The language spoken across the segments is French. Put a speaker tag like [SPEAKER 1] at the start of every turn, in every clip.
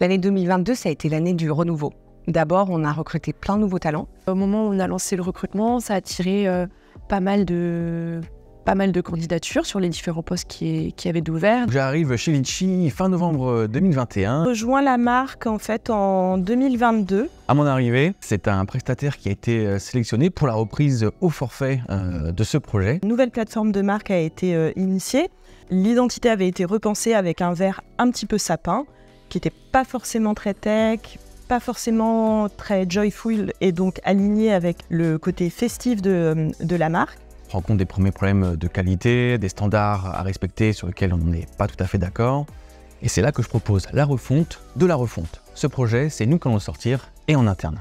[SPEAKER 1] L'année 2022, ça a été l'année du renouveau. D'abord, on a recruté plein de nouveaux talents.
[SPEAKER 2] Au moment où on a lancé le recrutement, ça a attiré pas mal de candidatures sur les différents postes qui avaient d'ouvert.
[SPEAKER 3] J'arrive chez Litchi fin novembre 2021.
[SPEAKER 4] Je rejoins la marque en fait en 2022.
[SPEAKER 3] À mon arrivée, c'est un prestataire qui a été sélectionné pour la reprise au forfait de ce projet.
[SPEAKER 4] Une nouvelle plateforme de marque a été initiée. L'identité avait été repensée avec un vert un petit peu sapin, qui n'était pas forcément très tech, pas forcément très joyful et donc aligné avec le côté festif de la marque.
[SPEAKER 3] On rencontre des premiers problèmes de qualité, des standards à respecter sur lesquels on n'est pas tout à fait d'accord. Et c'est là que je propose la refonte de la refonte. Ce projet, c'est nous qui allons le sortir et en interne.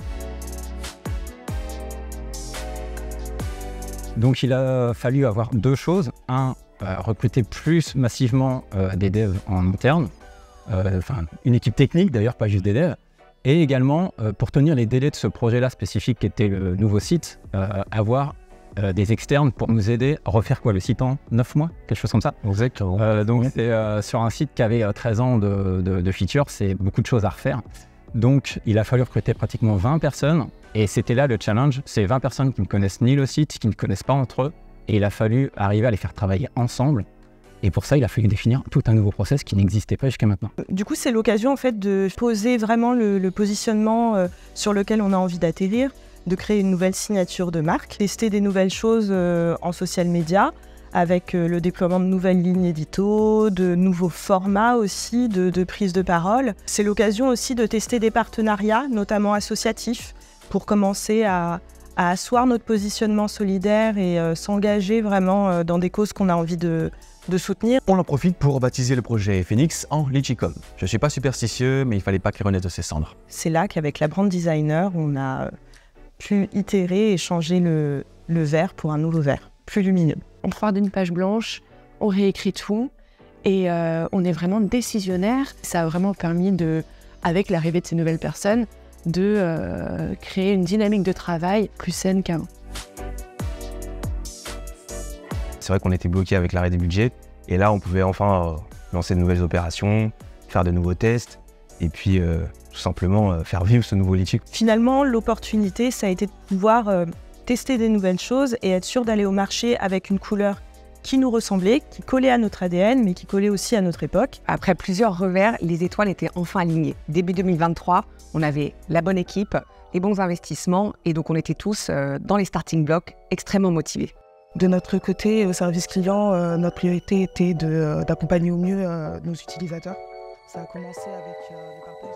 [SPEAKER 5] Donc il a fallu avoir deux choses. Un, recruter plus massivement des devs en interne, une équipe technique d'ailleurs, pas juste des devs. Et également, pour tenir les délais de ce projet-là spécifique qui était le nouveau site, avoir des externes pour nous aider à refaire le site en 9 mois, quelque chose comme ça.
[SPEAKER 3] Exactement.
[SPEAKER 5] Donc c'est sur un site qui avait 13 ans de features, c'est beaucoup de choses à refaire. Donc il a fallu recruter pratiquement 20 personnes et c'était là le challenge, c'est 20 personnes qui ne connaissent ni le site, qui ne connaissent pas entre eux et il a fallu arriver à les faire travailler ensemble. Et pour ça, il a fallu définir tout un nouveau process qui n'existait pas jusqu'à maintenant.
[SPEAKER 4] Du coup, c'est l'occasion en fait de poser vraiment le positionnement sur lequel on a envie d'atterrir, de créer une nouvelle signature de marque, tester des nouvelles choses en social media, avec le déploiement de nouvelles lignes édito, de nouveaux formats aussi, de prise de parole. C'est l'occasion aussi de tester des partenariats, notamment associatifs, pour commencer à asseoir notre positionnement solidaire et s'engager vraiment dans des causes qu'on a envie de soutenir.
[SPEAKER 3] On en profite pour baptiser le projet Phoenix en Litchicom. Je ne suis pas superstitieux, mais il ne fallait pas qu'il renaisse de ses cendres.
[SPEAKER 4] C'est là qu'avec la brand designer, on a pu itérer et changer le vert pour un nouveau vert, plus lumineux.
[SPEAKER 2] On part d'une page blanche, on réécrit tout et on est vraiment décisionnaire. Ça a vraiment permis, avec l'arrivée de ces nouvelles personnes, de créer une dynamique de travail plus saine qu'avant.
[SPEAKER 6] C'est vrai qu'on était bloqué avec l'arrêt des budgets et là on pouvait enfin lancer de nouvelles opérations, faire de nouveaux tests et puis tout simplement faire vivre ce nouveau Litchi.
[SPEAKER 4] Finalement, l'opportunité, ça a été de pouvoir tester des nouvelles choses et être sûr d'aller au marché avec une couleur qui nous ressemblait, qui collait à notre ADN, mais qui collait aussi à notre époque.
[SPEAKER 1] Après plusieurs revers, les étoiles étaient enfin alignées. Début 2023, on avait la bonne équipe, les bons investissements et donc on était tous dans les starting blocks extrêmement motivés.
[SPEAKER 7] De notre côté, au service client, notre priorité était d'accompagner au mieux nos utilisateurs. Ça a commencé avec le partage